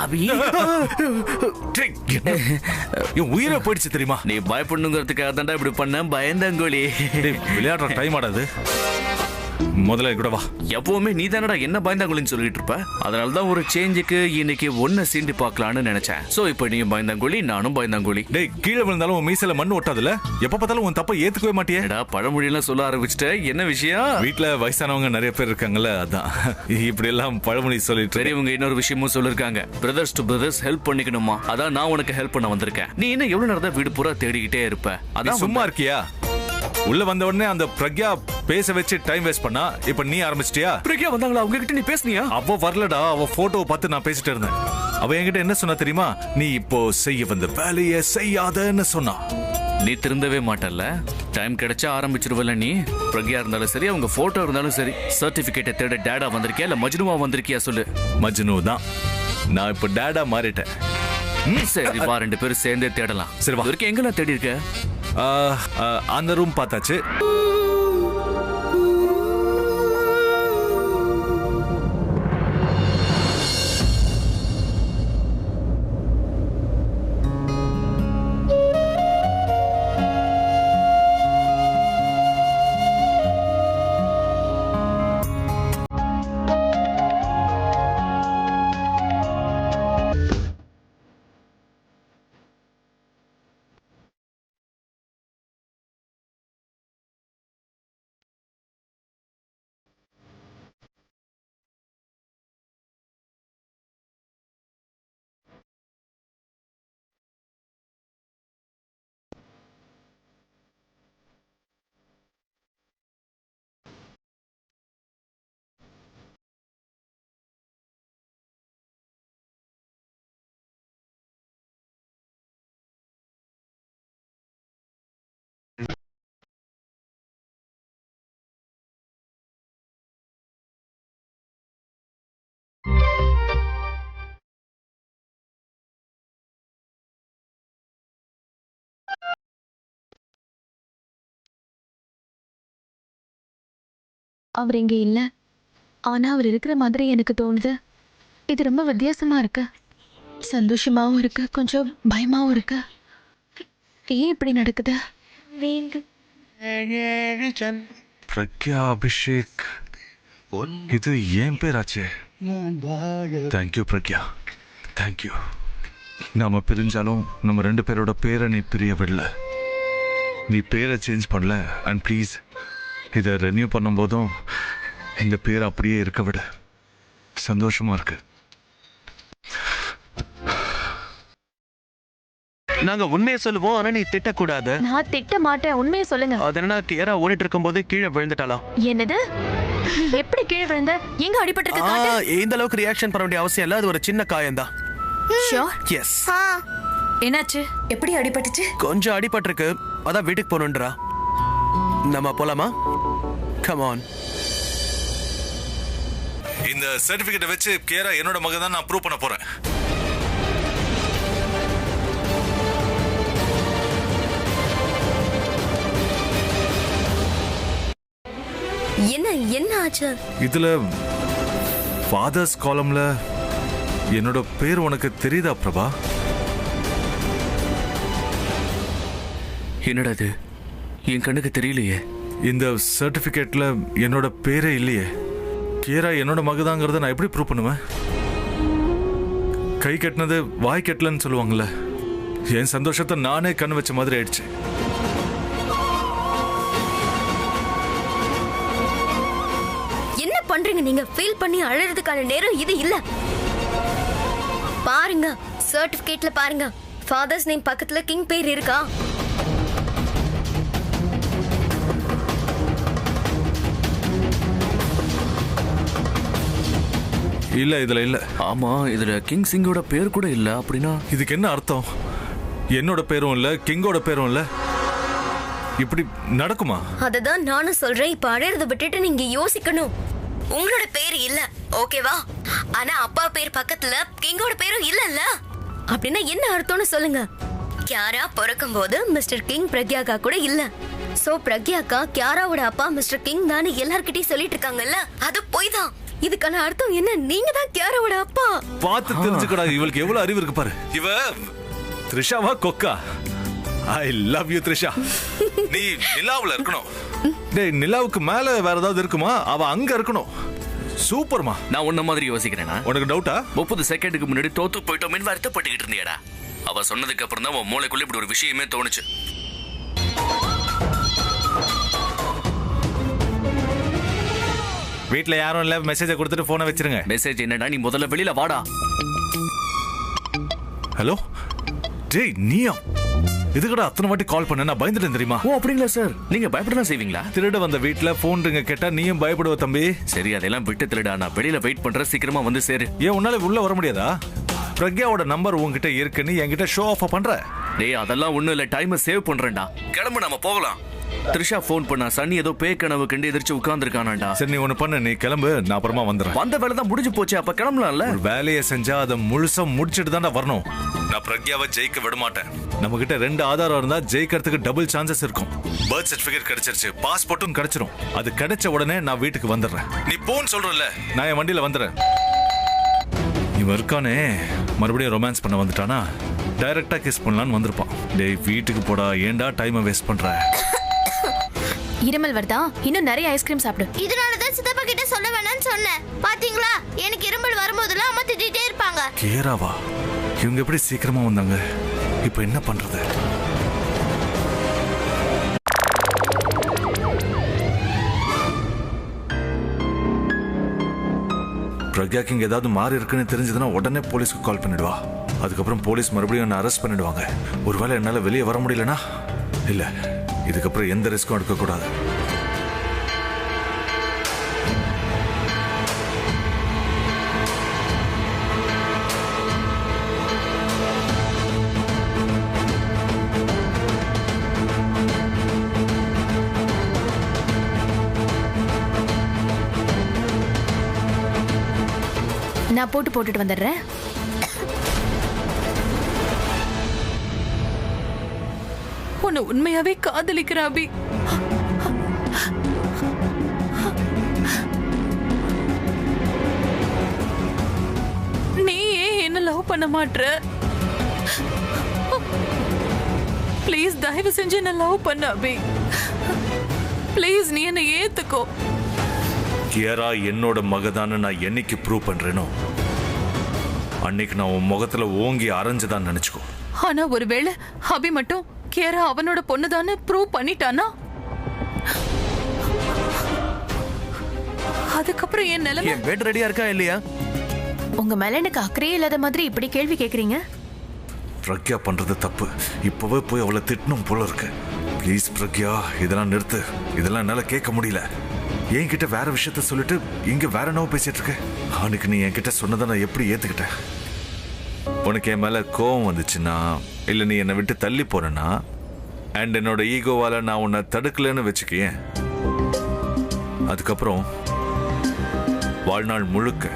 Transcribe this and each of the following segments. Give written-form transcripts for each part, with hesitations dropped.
பாவி. என் உயிரை போயிடுச்சு தெரியுமா? நீ பயப்படணுங்கிறதுக்காக தாண்டா இப்படி பண்ண பயந்தாங்கோலி. விளையாடுற டைம் ஆடாது. முதல்ல கூட வா. எப்பவுமே நீ தானடா என்ன பயந்தாங்கோலின்னு சொல்லிட்டு இருப்ப. அதனாலதான் ஒரு சேஞ்சுக்கு இன்னைக்கு ஒன்ன சீண்டி பார்க்கலான்னு நினைச்சேன். சோ இப்போ நீ பயந்தாங்கோலி, நானும் பயந்தாங்கோலி. டேய், கீழே விழுந்தாலும் உன் மீசையில மண்ணு ஒட்டாதுல? எப்ப பார்த்தாலும் உன் தப்ப ஏத்துக்கவே மாட்டியே. பழமொழியெல்லாம் சொல்ல ஆரம்பிச்சுட்ட, என்ன விஷயம்? வீட்டுல வயசானவங்க நிறைய பேர் இருக்காங்கல்ல, அதான் இப்படி எல்லாம் பழமொழி சொல்லிட்டு. பெரியவங்க இன்னொரு விஷயமும் சொல்லிருக்காங்க, பிரதர்ஸ் டு பிரதர்ஸ் ஹெல்ப் பண்ணிக்கணுமா. அதான் நான் உனக்கு ஹெல்ப் பண்ண வந்திருக்கேன். நீ என்ன எவ்வளவு நேரம் தான் வீடு பூரா தேடிக்கிட்டே இருப்ப? அதான் சும்மா இருக்கியா? உள்ள வந்த உடனே அந்த பிரக்யா பேச வச்சு டைம் வேஸ்ட் பண்ணா. இப்ப நீ ஆரம்பிச்சிட்டியா? பிரக்யா வந்தாங்களா? அவங்க கிட்ட நீ பேசுனியா? அவ வரலடா. அவ போட்டோவை பார்த்து நான் பேசிட்டு இருந்தேன். அவ என்கிட்ட என்ன சொன்னா தெரியுமா? நீ இப்போ செய்ய வந்த வேலையை செய்யாதன்னு சொன்னா. நீ திருந்தவே மாட்டல்ல. டைம் கிடைச்சா ஆரம்பிச்சிருவல நீ. பிரக்யா இருந்தாலும் சரி, அவங்க போட்டோ இருந்தாலும் சரி, சர்டிபிகேட்டை தேட டேடா வந்திருக்கியா இல்ல மஜ்னுவா வந்திருக்கியா சொல்லு. மஜ்னு தான். நான் இப்ப டேடா மாறிட்டேன். சரி வா, ரெண்டு பேரும் சேர்ந்தே தேடலாம். சரி வா. வரைக்கும் எங்கெல்லாம் தேடி இருக்க? அந்த ரூம் பார்த்தாச்சு. அவர் இங்க இல்ல. ஆனா அவர் இருக்கிற மாதிரி எனக்கு தோணுது. இது ரொம்ப வித்தியாசமா இருக்கு. சந்தோஷமாவும் இருக்கு, கொஞ்சம் பயமாவும் இருக்கு. ஏன் இப்படி நடக்குது? பிரக்யா அபிஷேக், இது ஏன் பேராச்சே. Thank you Pragya, thank you. நாம பிரிஞ்சாலும் நம்ம ரெண்டு பேரோட பேரை நீ பிரிய விடல. நீ பேரை சேஞ்ச் பண்ணல. அண்ட் ப்ளீஸ் இதை ரெனியூ பண்ணும்போதும் இந்த பேர் அப்படியே இருக்க விட. சந்தோஷமா இருக்கு. நாங்க உண்மையை சொல்லுவோம், ஆனா நீ திட்டக்கூடாது. நான் திட்ட மாட்டேன், உண்மையை சொல்லுங்க. அதனால கேரா ஓடிட்டு இருக்கும்போது கீழே விழுந்துட்டாலாம். என்னது? எப்படி கீழே விழுந்த? எங்க அடிபட்டிருக்கு? இந்த அளவுக்கு ரியாக்ஷன் பண்ண வேண்டிய அவசியம் இல்ல. அது ஒரு சின்ன காயம்தான். எஸ். என்னாச்சு? எப்படி அடிபட்டுச்சு? கொஞ்சம் அடிபட்டிருக்கு. அதான் வீட்டுக்கு போகணுன்றா. நம்ம போலாமா? Come on. இந்த சர்டிபிகேட்டை வச்சு கேரா என்னோட மகன் தான் நான் ப்ரூவ் பண்ண போறேன். என்ன ஆச்சு? இதுல ஃபாதர்ஸ் காலம்ல என்னோட பேர் உனக்கு தெரியுதா பிரபா? என்னடா இது? என் கண்ணுக்கு தெரியலையே. இந்த சர்டிபிகேட்ல என்னோட பேரே இல்லையே. கேரா என்னோட மகதாங்கிறத நான் எப்படி ப்ரூவ் பண்ணுவேன்? கை கட்டினது வாய் கட்டலன்னு சொல்லுவாங்கல்ல. என் சந்தோஷத்தை நானே கண்ணு வச்ச மாதிரி ஆயிடுச்சு. என்ன பண்றீங்க நீங்க? ஃபீல் பண்ணி அழறதுக்கான நேரம் இது இல்ல. பாருங்க, சர்டிபிகேட்ல பாருங்க, ஃபாதர்ஸ் நேம் பக்கத்துல கிங் பேர் இருக்கா? இல்ல, இதுல இல்ல. ஆமா, இதுல கிங் சிங்கோட பேர் கூட இல்ல. அப்படின்னா இதுக்கு என்ன அர்த்தம்? என்னோட பேரும் இல்ல, கிங்கோட பேரும் இல்ல. இப்படி நடக்குமா? அததான் நானும் சொல்றேன். இப்ப அழறத விட்டுட்டு நீங்க யோசிக்கணும். உங்களோட பேர் இல்ல, ஓகேவா? ஆனா அப்பா பேர் பக்கத்துல கிங்கோட பேரும் இல்லல்ல. அப்படின்னா என்ன அர்த்தம்னு சொல்லுங்க. கியாரா பிறக்கும் போது மிஸ்டர் கிங் பிரக்யாக்கா கூட இல்ல. சோ பிரக்யாக்கா கியாராவோட அப்பா மிஸ்டர் கிங் தான் எல்லார்கிட்டயும் சொல்லிட்டு இருக்காங்கல்ல. அது போய் தான். இதுக்கான அர்த்தம் என்ன? நீங்க தான் கியாராவோட அப்பா. பார்த்து தெரிஞ்சுக்கடா, இவளுக்கு எவ்வளவு அறிவு இருக்கு பாரு. இவ த்ரிஷாவா கொக்கா? I love you Trisha. நீ நிலாவுல இருக்கணும். டேய், நிலாவுக்கு மேல வேற ஏதாவது இருக்குமா? அவ அங்க இருக்கணும். சூப்பர்மா. நான் உன்ன மாதிரி யோசிக்கிறேனா? உனக்கு டவுட்டா? 30 செகண்டுக்கு முன்னாடி தோத்து போயிட்டோமேன்னு வருத்தப்பட்டுக்கிட்டு இருந்தியாடா. அவ சொன்னதுக்கு அப்புறம் தான் உன் மூளைக்குள்ள இப்படி ஒரு விஷயமே தோணுச்சு. வீட்ல யாரும் இல்ல, மெசேஜை கொடுத்துட்டு போனை வச்சிருங்க. மெசேஜ் என்னடா? நீ முதல்ல வெளியில வாடா. ஹலோ டேய், நீயா? இதுக்கடா அத்தனை வாட்டி கால் பண்ண? நான் பயந்துட்டேன் தெரியுமா? ஓ அப்படிங்களா சார்? நீங்க பயப்படலாம் செய்வீங்களா? திருட வந்த வீட்ல போன் ரிங்க கேட்டா நீயும் பயப்படுவ தம்பி. சரி, அதெல்லாம் விட்டு திருடா. நான் வெளியில வெயிட் பண்றேன், சீக்கிரமா வந்து சேரு. ஏன் உன்னால உள்ள வர முடியாதா? பிரக்யாவோட நம்பர் உன்கிட்ட இருக்குன்னு என்கிட்ட ஷோ ஆஃப் பண்ற? டேய், அதெல்லாம் ஒண்ணும் இல்ல. டைமை சேவ் பண்றேன்டா. கிளம்பு, நாம போகலாம். த்ரிஷா போன் பண்ணா சன்னி ஏதோ பேய் கனவு கண்டு எதிர்த்து உட்கார்ந்துருக்கானாண்டா. சரி, நீ ஒண்ணு பண்ணு, நீ கிளம்பு, நான் அப்புறமா வந்துடுறேன். வந்த வேலை தான் முடிஞ்சு போச்சு, அப்ப கிளம்பலாம்ல. ஒரு வேலையை செஞ்சா அதை முழுசா முடிச்சிட்டு தான்டா வரணும். நான் பிரக்யாவை ஜெயிக்க விட மாட்டேன். நம்ம கிட்ட 2 ஆதாரம் இருந்தா ஜெயிக்கிறதுக்கு டபுள் சான்சஸ் இருக்கும். பர்த் சர்டிபிகேட் கிடைச்சிருச்சு, பாஸ்போர்ட்டும் கிடைச்சிரும். அது கிடைச்ச உடனே நான் வீட்டுக்கு வந்துடுறேன். நீ போன் சொல்றல, நான் என் வண்டியில வந்துடுறேன். இவன் இருக்கானே, மறுபடியும் ரொமான்ஸ் பண்ண வந்துட்டானா? டைரக்டா கிஸ் பண்ணலான்னு வந்திருப்பான். டேய், வீட்டுக்கு போடா, ஏன்டா டைமை வேஸ்ட் பண்ற? இருமல் வருதா? இன்னும் நிறைய ஐஸ்கிரீம் சாப்பிடு. இதனாலதான் சித்தப்பா கிட்ட சொல்ல வேணாம்னு சொன்னேன். பாத்தீங்களா, எனக்கு இருமல் வரும்போதெல்லாம் அம்மா திட்டிட்டே இருப்பாங்க. கேராவா? இவங்க எப்படி சீக்கிரமா வந்தாங்க? இப்ப என்ன பண்றது? பிரக்யாக்கு இங்க ஏதாவது மாறி இருக்குன்னு தெரிஞ்சதுன்னா உடனே போலீஸ்க்கு கால் பண்ணிடுவா. அதுக்கப்புறம் போலீஸ் மறுபடியும் என்ன அரெஸ்ட் பண்ணிடுவாங்க. ஒருவேளை என்னால வெளியே வர முடியலனா? இல்ல, இதுக்கப்புறம் எந்த ரிஸ்க்கும் எடுக்க கூடாது. நான் போட்டுட்டு வந்துடுறேன். உன்னை உண்மையாவே காதலிக்கிற அபி. நீ ஏன் என்ன லவ் பண்ண மாட்ற? ப்ளீஸ் தயவு செஞ்சு என்ன லவ் பண்ண அபி. ப்ளீஸ் நீ என்ன ஏத்துக்கோ. கியாரா என்னோட மகதான்னு நான் என்னைக்கு ப்ரூவ் பண்றேனோ அன்னைக்கு நான் உன் முகத்துல ஓங்கி அரைஞ்சுதான் நினைச்சுக்கோ. ஆனா ஒருவேளை அபி மட்டும் கியாரா அவனோட பொண்ணுதான்னு ப்ரூவ் பண்ணிட்டானா, அதுக்கப்புறம் என் நிலைமை. என் பெட் ரெடியா இருக்கா இல்லையா? உங்க மேல எனக்கு அக்கறையே இல்லாத மாதிரி இப்படி கேள்வி கேக்குறீங்க. பிரக்யா பண்றது தப்பு. இப்பவே போய் அவளை திட்டணும் போல இருக்கு. ப்ளீஸ் பிரக்யா, இதெல்லாம் நிறுத்து. இதெல்லாம் என்னால கேட்க முடியல. என்கிட்ட வேற விஷயத்த சொல்லிட்டு இங்க வேற என்னவோ பேசிட்டு இருக்க. அவனுக்கு நீ என்கிட்ட சொன்னதை நான் எப்படி ஏத்துக்கிட்டேன்? உனக்கு என் மேல கோவம் வந்துச்சுன்னா, இல்ல நீ என்னை விட்டு தள்ளி போறேன்னா, அண்ட் என்னோட ஈகோவால நான் உன்னை தடுக்கலன்னு வச்சுக்கேன், அதுக்கப்புறம் வாழ்நாள் முழுக்க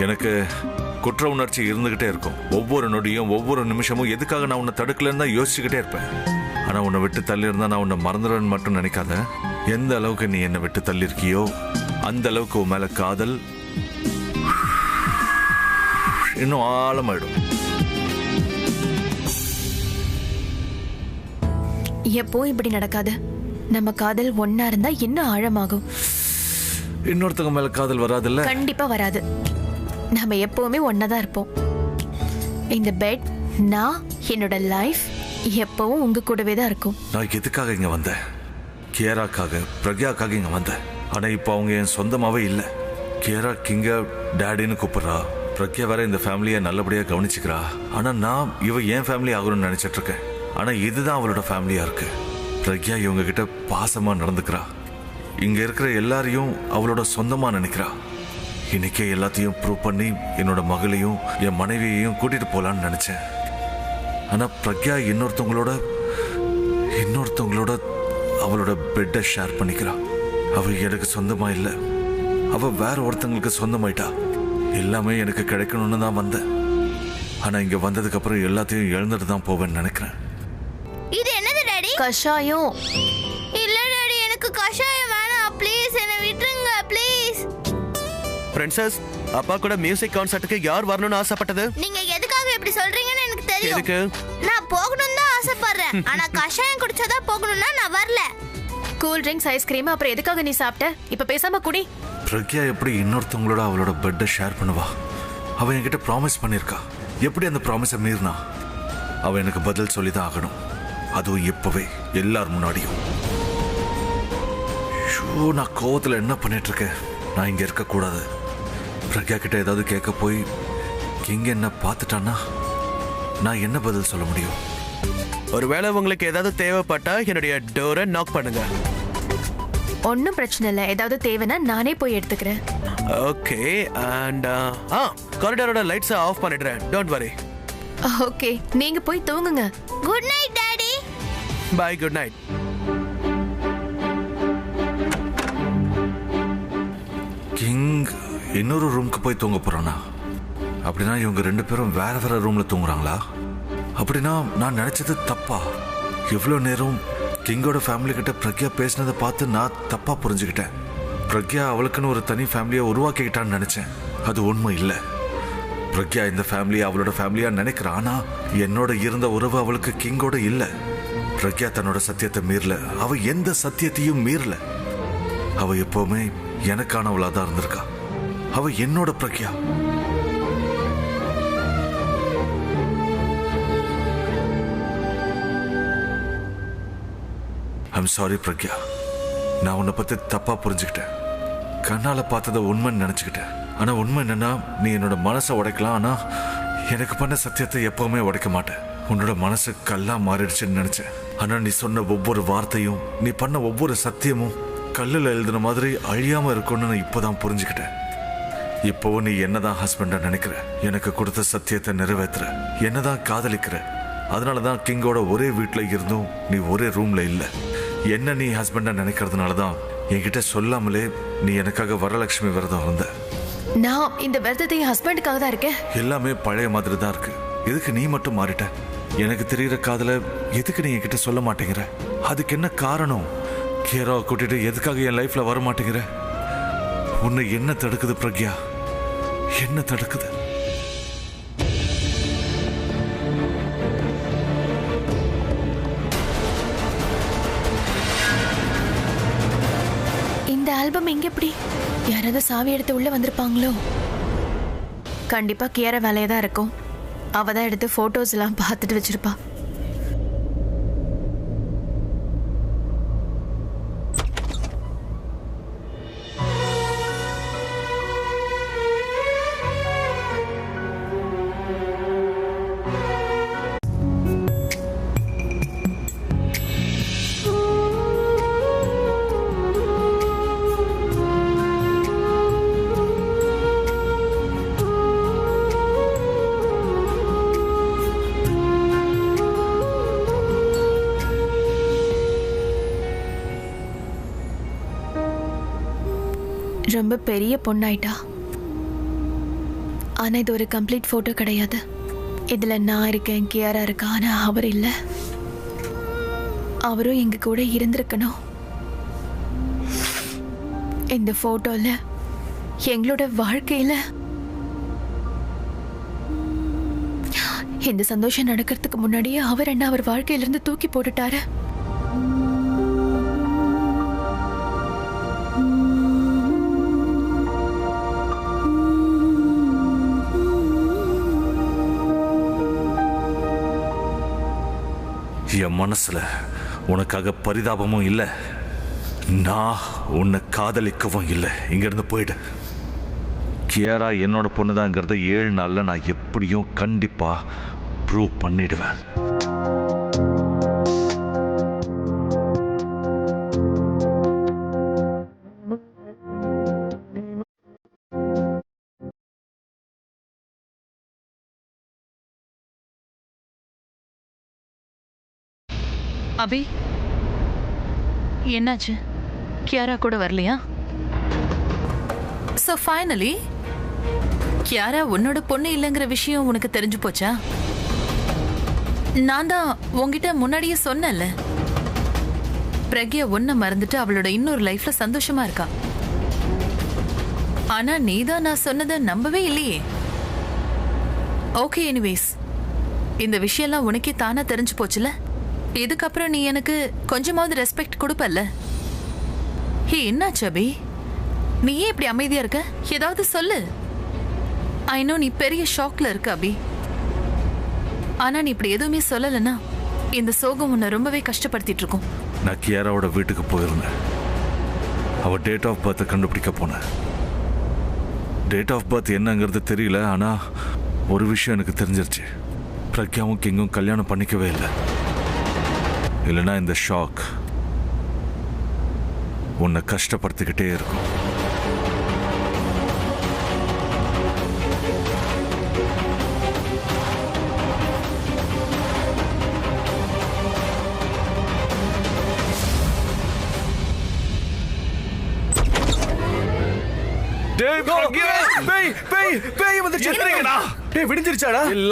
எனக்கு குற்ற உணர்ச்சி இருந்துகிட்டே இருக்கும். ஒவ்வொரு நொடியும் ஒவ்வொரு நிமிஷமும் எதுக்காக நான் உன்னை தடுக்கலன்னு தான் யோசிச்சுக்கிட்டே இருப்பேன். ஆனா உன்னை விட்டு தள்ளி இருந்தா நான் உன்னை மறந்துடுவேன்னு மட்டும் நினைக்காத. எந்த அளவுக்கு நீ என்னை விட்டு தள்ளி இருக்கியோ அந்த அளவுக்கு உன் மேல காதல் இன்னும் ஆழமாயிடும். எப்போ இப்படி நடக்காது. நம்ம காதல் ஒன்னா இருந்தா இன்னும் ஆழமாகும். இன்னொருத்தங்க மேல காதல் வராதுல்ல? கண்டிப்பா வராது. நாம எப்பவுமே ஒன்னதான் இருப்போம். இந்த பெட், நான், என்னோட லைஃப் எப்பவும் உங்க கூடவே தான் இருக்கும். நான் எதுக்காக இங்க வந்தேன்? கியாராக்காக, பிரக்யாக்காக இங்க வந்தேன். ஆனா இப்போ அவங்க என் சொந்தமாவே இல்லை. கியாரா கிங்க டேடின்னு கூப்பிடுறா. பிரக்யா வேற இந்த ஃபேமிலியை நல்லபடியா கவனிச்சுக்கிறா. ஆனா நான் இவ என் ஃபேமிலி ஆகணும்னு நினைச்சிட்டு இருக்கேன். ஆனா இதுதான் அவளோட ஃபேமிலியா இருக்கு. பிரக்யா இவங்க கிட்ட பாசமா நடந்துக்கிறா. இங்க இருக்கிற எல்லாரையும் அவளோட சொந்தமா நினைக்கிறா. இன்னைக்கே எல்லாத்தையும் ப்ரூவ் பண்ணி என்னோட மகளையும் என் மனைவியையும் கூட்டிட்டு போலான்னு நினைச்சேன். ஆனா பிரக்யா இன்னொருத்தவங்களோட அவளோட பெட்டை ஷேர் பண்ணிக்கிறா. அவ எனக்கு சொந்தமா இல்ல, அவ வேற ஒருத்தங்களுக்கு சொந்தமாயிட்டா. எல்லாமே எனக்கு கிடைக்கணும்னு தான் வந்தேன். ஆனா இங்க வந்ததுக்கு அப்புறம் எல்லாத்தையும் இழந்துட்டு தான் போவேன்னு நினைக்கிறேன். இது என்னது டாடி? கஷாயம். இல்ல டாடி, எனக்கு கஷாயம் வேணாம். ப்ளீஸ் என்ன விட்டுருங்க ப்ளீஸ். பிரின்சஸ், அப்பா கூட மியூசிக் கான்சர்ட்டுக்கு யார் வரணும்னு ஆசைப்பட்டது? நீங்க எதுக்காக இப்படி சொல்றீங்கன்னு எனக்கு தெரியும். எதுக்கு? நான் போகணும்னு தான் ஆசைப்படுறேன். ஆனா கஷாயம் குடிச்சதா போகணும்னா நான் வரல. கூல் ட்ரிங்க்ஸ் ஐஸ்கிரீம் அப்புறம் எதுக்காக நீ சாப்பிட்ட? இப்ப பேசாம குடி. பிரக்யா எப்படி இன்னொருத்தவங்களோட அவளோட பெட்டை ஷேர் பண்ணுவா? அவ என்கிட்ட ப்ராமிஸ் பண்ணியிருக்கா. எப்படி அந்த ப்ராமிஸை மீறினா? அவ எனக்கு பதில் சொல்லி தான் ஆகணும். அதுவும் இப்பவே எல்லார் முன்னாடியும். ஷோ, நான் கோவத்தில் என்ன பண்ணிட்டு இருக்கேன்? நான் இங்கே இருக்கக்கூடாது. பிரக்யா கிட்ட ஏதாவது கேட்க போய் கிங் என்ன பார்த்துட்டான்னா நான் என்ன பதில் சொல்ல முடியும்? ஒருவேளை உங்களுக்கு ஏதாவது தேவைப்பட்டா என்னுடைய டோரை நாக் பண்ணுங்க. ஒன்னும் பிரச்சனை இல்லை. ஏதாவது தேவைன்னா நானே போய் எடுத்துக்கிறேன். ஓகே. அண்ட் காரிடாரோட லைட்ஸை ஆஃப் பண்ணிடுறேன். Don't worry. ஓகே, நீங்க போய் தூங்குங்க. Good night daddy. Bye, good night. King இன்னொரு ரூமுக்கு போய் தூங்க போறானா? அப்படின்னா இவங்க 2 பேரும் வேற வேற ரூம்ல தூங்குறாங்களா? அப்படின்னா நான் நினைச்சது தப்பா? இவ்வளோ நேரம் கிங்கோட ஃபேமிலி கிட்ட பிரக்யா பேசினதை பார்த்து நான் தப்பா புரிஞ்சுக்கிட்டேன். பிரக்யா அவளுக்குன்னு ஒரு தனி ஃபேமிலியை உருவாக்கிக்கிட்டான்னு நினைச்சேன். அது உண்மை இல்லை. பிரக்யா இந்த ஃபேமிலியை அவளோட ஃபேமிலியா நினைக்கிறா. ஆனா என்னோட இருந்த உறவு அவளுக்கு கிங்கோட இல்லை. பிரக்யா தன்னோட சத்தியத்தை மீறல. அவ எந்த சத்தியத்தையும் மீறல. அவ எப்பவுமே எனக்கானவளா தான் இருந்திருக்கா. அவ என்னோட பிரக்யா. I'm sorry Pragya. நான் உன்னை பத்தி தப்பா புரிஞ்சுக்கிட்டேன். கண்ணால பார்த்ததை உண்மைன்னு நினைச்சுக்கிட்டேன். ஆனா உண்மை என்னன்னா, நீ என்னோட மனசை உடைக்கலாம், ஆனா எனக்கு பண்ண சத்தியத்தை எப்பவுமே உடைக்க மாட்டேன். உன்னோட மனசு கல்லா மாறிடுச்சுன்னு நினைச்சேன். ஆனா நீ சொன்ன ஒவ்வொரு வார்த்தையும், நீ பண்ண ஒவ்வொரு சத்தியமும் கல்லில் எழுதின மாதிரி அழியாம இருக்கும்னு நான் இப்போதான் புரிஞ்சுக்கிட்டேன். இப்போவும் நீ என்னதான் ஹஸ்பண்டா நினைக்கிற, எனக்கு கொடுத்த சத்தியத்தை நிறைவேற்றுற, என்னதான் காதலிக்கிற. அதனாலதான் கிங்கோட ஒரே வீட்டில் இருந்தும் நீ ஒரே ரூம்ல இல்லை. என்ன நீ ஹஸ்பண்டா நினைக்கிறதுனாலதான் என்கிட்ட சொல்லாமலே நீ எனக்காக வரலட்சுமி விரதம் இருந்த. நான் இந்த விரதத்தை என் ஹஸ்பண்டுக்காக தான் இருக்கேன். எல்லாமே பழைய மாதிரி தான் இருக்கு. எதுக்கு நீ மட்டும் மாறிட்ட? எனக்கு தெரியுற காதல எதுக்கு நீ என்கிட்ட சொல்ல மாட்டேங்கிற? அதுக்கு என்ன காரணம்? கேராவை கூட்டிட்டு எதுக்காக என் லைஃப்ல வர மாட்டேங்கிற? உன்னை என்ன தடுக்குது பிரக்யா? என்ன தடுக்குது? இந்த ஆல்பம் எங்க எப்படி? யாராவது சாவி எடுத்து உள்ள வந்திருப்பாங்களோ? கண்டிப்பா கியாரா வேலையா தான் இருக்கும். அவ தான் எடுத்து போட்டோஸ் எல்லாம் பார்த்துட்டு வச்சிருப்பா. ரொம்ப பெரிய பொண்ணாயிட்டா. ஆனா இது ஒரு கம்ப்ளீட் போட்டோ கிடையாது. இதுல நான் இருக்கேன், கியாரா இருக்கா, ஆனா அவர் இல்ல. அவரும் எங்க கூட இருந்திருக்கணும். இந்த போட்டோல எங்களோட வாழ்க்கையில இந்த சந்தோஷம் நடக்கிறதுக்கு முன்னாடியே அவர் என்ன அவர் வாழ்க்கையிலிருந்து தூக்கி போட்டுட்டாரு. என் மனசுல உனக்காக பரிதாபமும் இல்லை, நான் உன்னை காதலிக்கவும் இல்லை. இங்கிருந்து போயிடு. கியாரா என்னோட பொண்ணுதாங்கிறத 7 நாள்ல நான் எப்படியும் கண்டிப்பா ப்ரூவ் பண்ணிடுவேன். அபி, என்னாச்சு? கியாரா கூட வரலையா? So finally, கியாரா உன்னோட பொண்ணு இல்லைங்கிற விஷயம் உனக்கு தெரிஞ்சு போச்சா? நான் தான் உன்கிட்ட முன்னாடியே சொன்னேன்ல, பிரக்யா ஒன்ன மறந்துட்டு அவளோட இன்னொரு லைஃப்ல சந்தோஷமா இருக்கா. ஆனா நீதான் நான் சொன்னதை நம்பவே இல்லையே. ஓகே, எனிவேஸ், இந்த விஷயம்லாம் உனக்கே தானா தெரிஞ்சு போச்சுல. இதுக்கப்புறம் நீ எனக்கு கொஞ்சமாவது ரெஸ்பெக்ட் கொடுப்பல்ல? ஹே, என்னாச்சு அபி? நீ ஏன் இப்படி அமைதியா இருக்க? ஏதாவது சொல்லு. ஐ நோ நீ பெரிய ஷாக்ல இருக்க அபி. ஆனா நீ இப்படி எதுவுமே சொல்லலைன்னா இந்த சோகம் உன்னை ரொம்பவே கஷ்டப்படுத்திட்டு இருக்கும். நான் கியாராவோட வீட்டுக்கு போயிருந்தேன். அவ டேட் ஆஃப் பர்த்தை கண்டுபிடிக்க போனேன். டேட் ஆஃப் பர்த் என்னங்கிறது தெரியல, ஆனா ஒரு விஷயம் எனக்கு தெரிஞ்சிருச்சு. பிரக்யாவும் கிங்கும் கல்யாணம் பண்ணிக்கவே இல்லை. இல்லைன்னா இந்த ஷாக் உன்னை கஷ்டப்படுத்திக்கிட்டே இருக்கும்.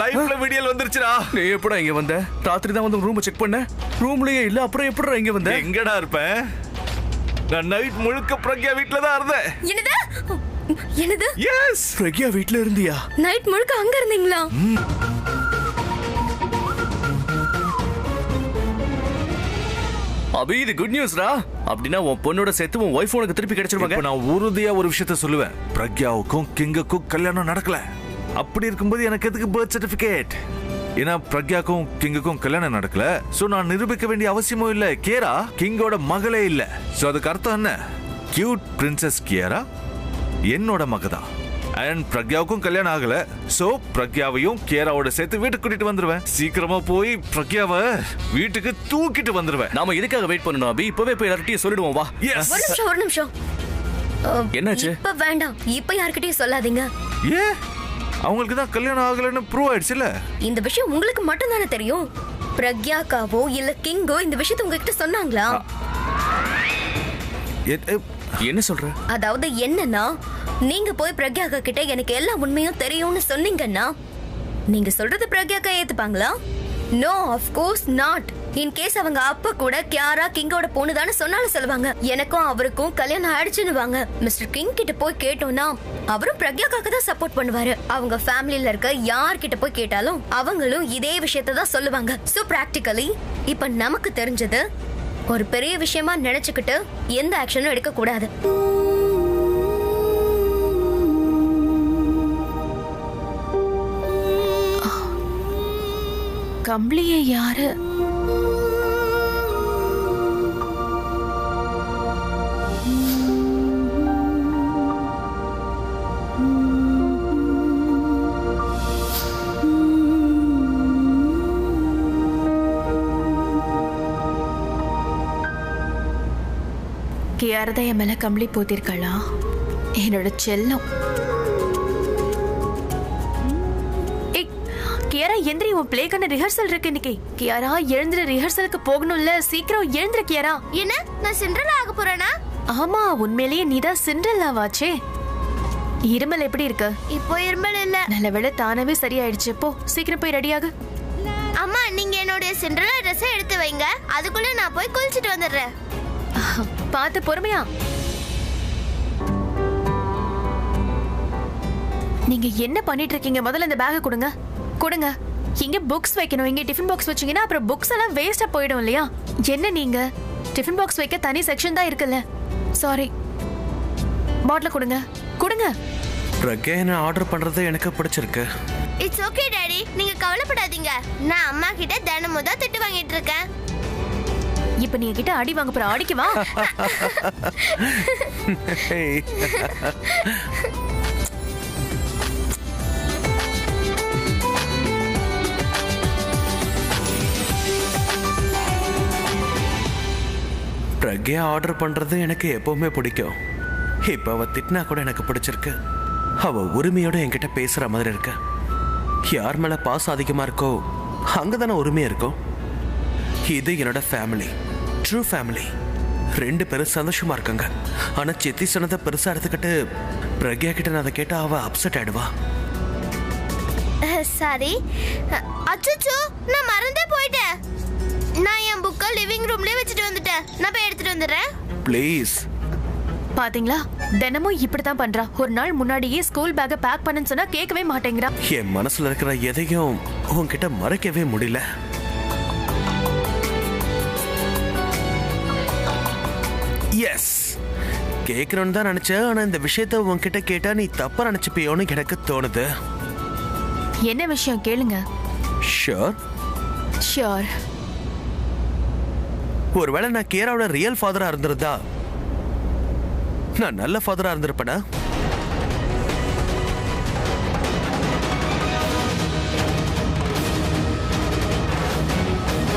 லைஃப்ல விடியல் வந்துருச்சுடா. நீ எப்படா இங்க வந்த? ராத்திரி தான் வந்து ரூம் செக் பண்ண. ரூம்லயே இல்ல, அப்புறம் எப்படா இங்க வந்த? எங்கடா இருப்பேன்? நான் நைட் முழுக்க பிரக்யா வீட்ல தான் இருந்தேன். என்னது? எஸ், பிரக்யா வீட்ல இருந்தியா? நைட் முழுக்க அங்க இருந்தீங்களா? அபி, இது குட் நியூஸ்டா. அப்படின்னா உன் பொண்ணோட சேர்த்து உன் ஒய்ஃப் உனக்கு திருப்பி கிடைச்சிருவாங்க. இப்ப நான் உறுதியா ஒரு விஷயத்த சொல்லுவேன். பிரக்யாவுக்கும் கிங்குக்கும் கல்யாணம் நடக்கல. அப்படி இருக்கும்போது எனக்கு எதுக்கு பர்த் சர்டிபிகேட்? ஏன்னா பிரக்யாக்கும் கிங்குக்கும் கல்யாணம் நடக்கல. சோ நான் நிரூபிக்க வேண்டிய அவசியமும் இல்ல. கியாரா கிங்கோட மகளே இல்ல. சோ அதுக்கு அர்த்தம் என்ன? கியூட் பிரின்சஸ் கியாரா என்னோட மகதான். அண்ட் பிரக்யாவுக்கும் கல்யாணம் ஆகல. சோ பிரக்யாவையும் கியாராவோட சேர்த்து வீட்டுக்கு கூட்டிட்டு வந்துருவேன். சீக்கிரமா போய் பிரக்யாவை வீட்டுக்கு தூக்கிட்டு வந்துருவேன். நாம இதுக்காக வெயிட் பண்ணணும் அபி. இப்பவே போய் எல்லார்கிட்டயும் சொல்லிடுவோம் வா. ஒரு நிமிஷம். என்னாச்சு? இப்ப வேண்டாம். இப்ப யார்கிட்டயும் சொல்லாதீங்க. ஏ, அவங்களுக்கு தான் கல்யாணம் ஆகலன்னு ப்ரூவ் ஆயிடுச்சுல. இந்த விஷயம் உங்களுக்கு மட்டும் தானே தெரியும். பிரக்யாக்காவோ இல்ல கிங்கோ இந்த விஷயத்தை உங்ககிட்ட சொன்னாங்களா? என்ன சொல்ற? அதாவது என்னன்னா, நீங்க போய் பிரக்யாக்கா கிட்ட எனக்கு எல்லா உண்மையும் தெரியும்னு சொன்னீங்கன்னா நீங்க சொல்றது பிரக்யாக்கா ஏத்துப்பாங்களா? No, of course not. In case அவங்க அப்பா கூட கியாரா கிங்கோட பொண்ணுதான்னு சொன்னாலும் சொல்லுவாங்க எனக்கும் அவருக்கும் கல்யாணம் ஆயிடுச்சுன்னுவாங்க. மிஸ்டர் கிங் கிட்ட போய் கேட்டோம்னா அவரும் பிரக்யாக்காக்கு தான் சப்போர்ட் பண்ணுவாரு. அவங்க ஃபேமிலில இருக்க யார்கிட்ட போய் கேட்டாலும் அவங்களும் இதே விஷயத்தை தான் சொல்லுவாங்க. சோ பிராக்டிகலி இப்ப நமக்கு தெரிஞ்சது ஒரு பெரிய விஷயமா நினைச்சுக்கிட்டு எந்த ஆக்ஷனும் எடுக்க கூடாது. கம்பளியை யாரு? கியாரதா என் மேல கம்பளி போத்திருக்காளா? என்னோட செல்லம். கியாரா எந்திரி, உன் பிளேக்கான ரிஹர்சல் இருக்கு இன்னைக்கு. கியாரா எழுந்திர, ரிஹர்சலுக்கு போகணும்ல. சீக்கிரம் எழுந்திர கியாரா. என்ன, நான் சிண்ட்ரெல்லா ஆக போறேனா? ஆமா, உண்மையிலேயே நீதான் சிண்ட்ரெல்லாவாச்சே. இருமல் எப்படி இருக்கு? இப்போ இருமல் இல்ல. நல்ல வேளை தானவே சரியாயிடுச்சு. போ சீக்கிரம் போய் ரெடியாகு. அம்மா, நீங்க என்னோட சிண்ட்ரெல்லா ட்ரெஸ் எடுத்து வைங்க. அதுக்குள்ள நான் போய் குளிச்சிட்டு வந்துடுறேன். பார்த்து பொறுமையா. நீங்க என்ன பண்ணிட்டு இருக்கீங்க? முதல்ல இந்த பேக்கை கொடுங்க. கொடுங்க. இங்க புக்ஸ் வைக்கணும். இங்க டிஃபன் பாக்ஸ் வச்சீங்கன்னா அப்புறம் புக்ஸ் எல்லாம் வேஸ்டா போயிடும் இல்லையா? என்ன நீங்க டிஃபன் பாக்ஸ் வைக்க தனி செக்ஷன் தான் இருக்குல்ல. சாரி. பாட்டில் கொடுங்க. கொடுங்க. பிரக்யா என்ன ஆர்டர் பண்றது எனக்கு பிடிச்சிருக்கு. இட்ஸ் ஓகே டாடி, நீங்க கவலைப்படாதீங்க. நான் அம்மா கிட்ட தினமும் தான் திட்டு வாங்கிட்டு இருக்கேன். இப்ப நீங்க கிட்ட அடி வாங்க போற. அடிக்குவா? பிரக்யா ஆர்டர் பண்றது எனக்கு எப்பவுமே பிடிக்கும். இப்ப அவ திட்டினா கூட எனக்கு பிடிச்சிருக்கு. அவ உரிமையோட என்கிட்ட பேசுற மாதிரி இருக்கு. யார் மேல பாசம் அதிகமா இருக்கோ அங்கதானே உரிமையா இருக்கும். இது என்னோட ஃபேமிலி, ட்ரூ ஃபேமிலி. 2 பேரும் சந்தோஷமா இருக்காங்க. ஆனா சித்தி சொன்னதை பெருசா எடுத்துக்கிட்டு பிரக்யா கிட்ட நான் அதை கேட்டா அவ அப்செட் ஆயிடுவா. சாரி. அச்சச்சோ, நான் மறந்தே போயிட்டேன். நான் என் புக்கை லிவிங் ரூம்லயே வச்சுட்டு வந்துட்டேன். நான் போய் எடுத்துட்டு வந்துடுறேன். ப்ளீஸ். பாத்தீங்களா, தினமும் இப்படித்தான் பண்றா. ஒரு நாள் முன்னாடியே ஸ்கூல் பேக்கை பேக் பண்ணுன்னு சொன்னா கேட்கவே மாட்டேங்கிறா. என் மனசுல இருக்கிற எதையும் உன்கிட்ட மறைக்கவே முடியல. எஸ், கேட்கணும்னு தான் நினைச்சேன். ஆனா இந்த விஷயத்த உன்கிட்ட கேட்டா நீ தப்பா நினைச்சுப்பியோன்னு எனக்கு தோணுது. என்ன விஷயம் கேளுங்க. ஷூர். ஷியோர். ஒருவேளை நான் கேராவோட ரியல் ஃபாதரா இருந்திருந்தா நான் நல்ல ஃபாதரா இருந்திருப்பேனா?